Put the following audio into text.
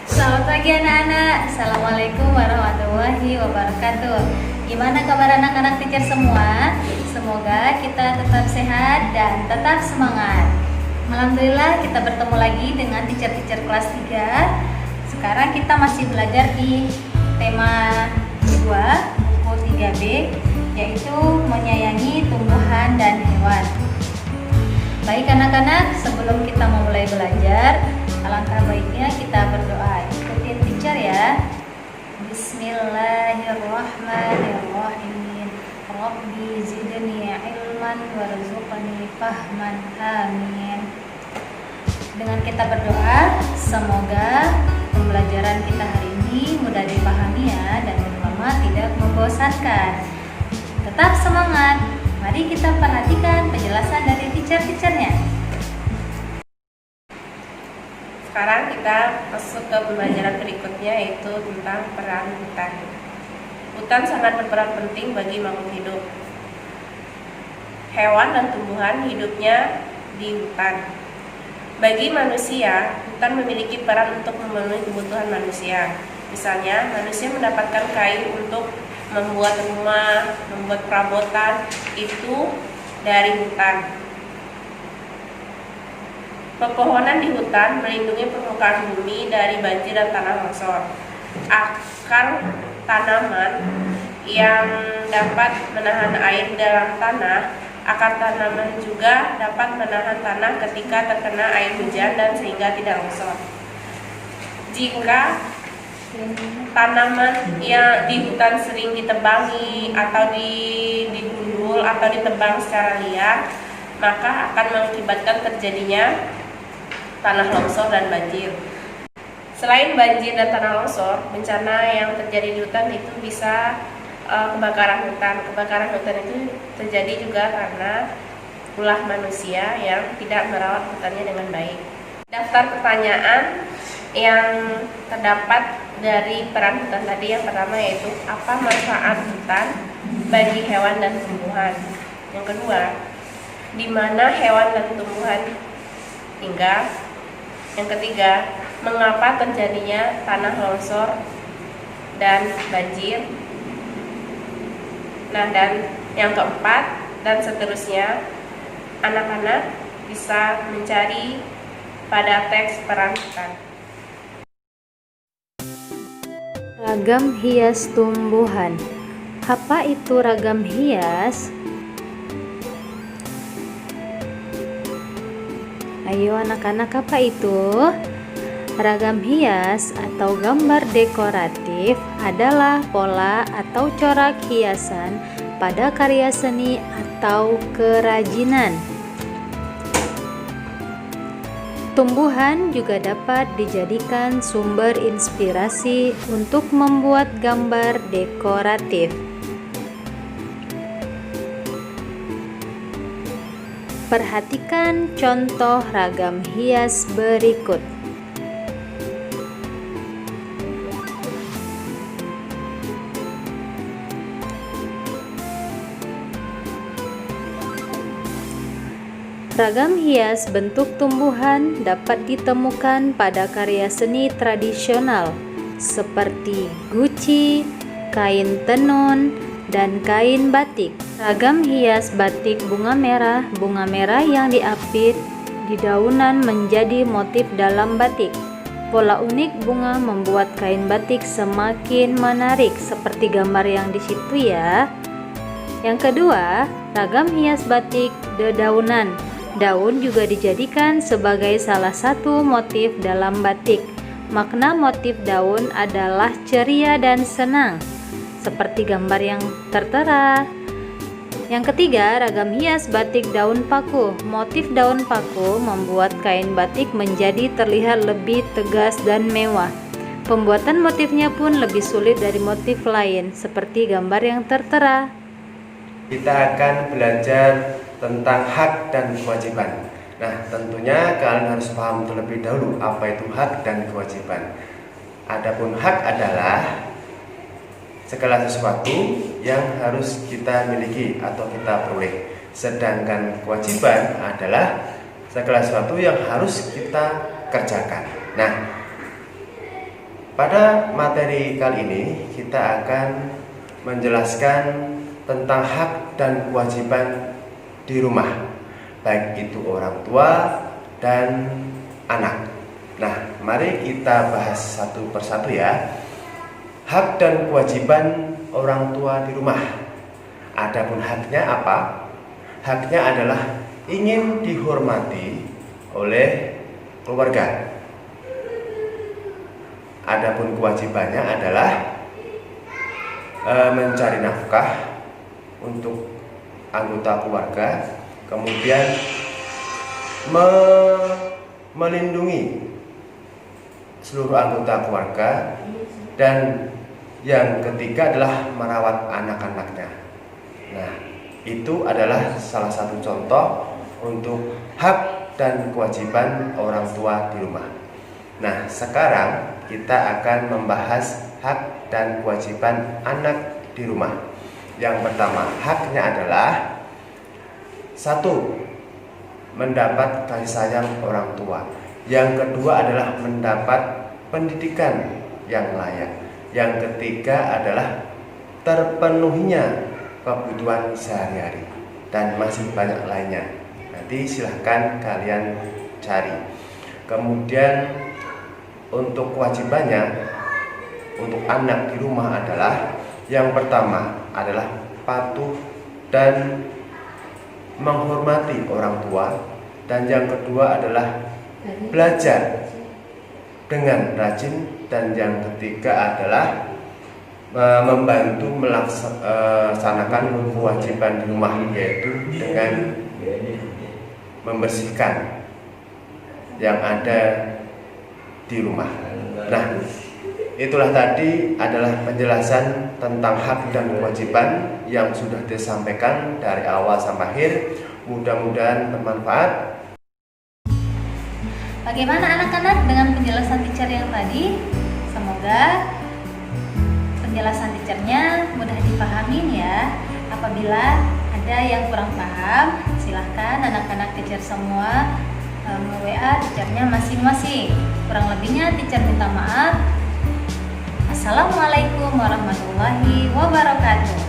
Selamat pagi anak-anak. Assalamualaikum warahmatullahi wabarakatuh. Gimana kabar anak-anak teacher semua? Semoga kita tetap sehat dan tetap semangat. Alhamdulillah kita bertemu lagi dengan teacher-teacher kelas 3. Sekarang kita masih belajar di tema 2 buku 3B, yaitu menyayangi tumbuhan dan hewan. Baik anak-anak, sebelum kita memulai belajar, alangkah baiknya kita berdoa. Ikutin teacher ya. Bismillahirrahmanirrahim. Rabbi zidni ilman warzuqni fahman. Amin. Dengan kita berdoa, semoga pembelajaran kita hari ini mudah dipahami ya, dan terutama tidak membosankan. Tetap semangat. Mari kita perhatikan penjelasan dari teacher-teachernya. Sekarang kita masuk ke pembelajaran berikutnya, yaitu tentang peran hutan. Hutan sangat berperan penting bagi makhluk hidup. Hewan dan tumbuhan hidupnya di hutan. Bagi manusia, hutan memiliki peran untuk memenuhi kebutuhan manusia. Misalnya, manusia mendapatkan kayu untuk membuat rumah, membuat perabotan, itu dari hutan. Pepohonan di hutan melindungi permukaan bumi dari banjir dan tanah longsor. Akar tanaman yang dapat menahan air dalam tanah, akar tanaman juga dapat menahan tanah ketika terkena air hujan dan sehingga tidak longsor. Jika tanaman yang di hutan sering ditebangi atau digundul atau ditebang secara liar, maka akan mengakibatkan terjadinya tanah longsor dan banjir. Selain banjir dan tanah longsor, bencana yang terjadi di hutan itu bisa kebakaran hutan. Kebakaran hutan itu terjadi juga karena ulah manusia yang tidak merawat hutannya dengan baik. Daftar pertanyaan yang terdapat dari peran hutan tadi, yang pertama yaitu apa manfaat hutan bagi hewan dan tumbuhan. Yang kedua, di mana hewan dan tumbuhan tinggal. Yang ketiga, mengapa terjadinya tanah longsor dan banjir. Nah, dan yang keempat dan seterusnya, anak-anak bisa mencari pada teks peran hutan. Ragam hias tumbuhan. Apa itu ragam hias? Ayo anak-anak, apa itu? Ragam hias atau gambar dekoratif adalah pola atau corak hiasan pada karya seni atau kerajinan. Tumbuhan juga dapat dijadikan sumber inspirasi untuk membuat gambar dekoratif. Perhatikan contoh ragam hias berikut. Ragam hias bentuk tumbuhan dapat ditemukan pada karya seni tradisional seperti guci, kain tenun, dan kain batik. Ragam hias batik bunga merah yang diapit di daunan menjadi motif dalam batik. Pola unik bunga membuat kain batik semakin menarik, seperti gambar yang di situ ya. Yang kedua, ragam hias batik dedaunan. Daun juga dijadikan sebagai salah satu motif dalam batik. Makna motif daun adalah ceria dan senang, seperti gambar yang tertera. Yang ketiga, ragam hias batik daun paku. Motif daun paku membuat kain batik menjadi terlihat lebih tegas dan mewah. Pembuatan motifnya pun lebih sulit dari motif lain, seperti gambar yang tertera. Kita akan belajar tentang hak dan kewajiban. Nah, tentunya kalian harus paham terlebih dahulu apa itu hak dan kewajiban. Adapun hak adalah segala sesuatu yang harus kita miliki atau kita peroleh. Sedangkan kewajiban adalah segala sesuatu yang harus kita kerjakan. Nah, pada materi kali ini kita akan menjelaskan tentang hak dan kewajiban di rumah, baik itu orang tua dan anak. Nah, mari kita bahas satu persatu ya. Hak dan kewajiban orang tua di rumah. Adapun haknya apa? Haknya adalah ingin dihormati oleh keluarga. Adapun kewajibannya adalah mencari nafkah untuk anggota keluarga, kemudian melindungi seluruh anggota keluarga, dan yang ketiga adalah merawat anak-anaknya. Nah, itu adalah salah satu contoh untuk hak dan kewajiban orang tua di rumah. Nah, sekarang kita akan membahas hak dan kewajiban anak di rumah. Yang pertama, haknya adalah 1. Mendapat kasih sayang orang tua. Yang kedua adalah mendapat pendidikan yang layak. Yang ketiga adalah terpenuhinya kebutuhan sehari-hari, dan masih banyak lainnya. Nanti silahkan kalian cari. Kemudian untuk kewajibannya untuk anak di rumah adalah yang pertama adalah patuh dan menghormati orang tua, dan yang kedua adalah belajar dengan rajin, dan yang ketiga adalah membantu melaksanakan kewajiban di rumah, yaitu dengan membersihkan yang ada di rumah. Nah, itulah tadi adalah penjelasan tentang hak dan kewajiban yang sudah disampaikan dari awal sampai akhir. Mudah-mudahan bermanfaat. Bagaimana anak-anak dengan penjelasan teacher yang tadi? Semoga penjelasan teachernya mudah dipahamin ya. Apabila ada yang kurang paham, silahkan anak-anak teacher semua WA teachernya masing-masing. Kurang lebihnya teacher minta maaf. Assalamualaikum warahmatullahi wabarakatuh.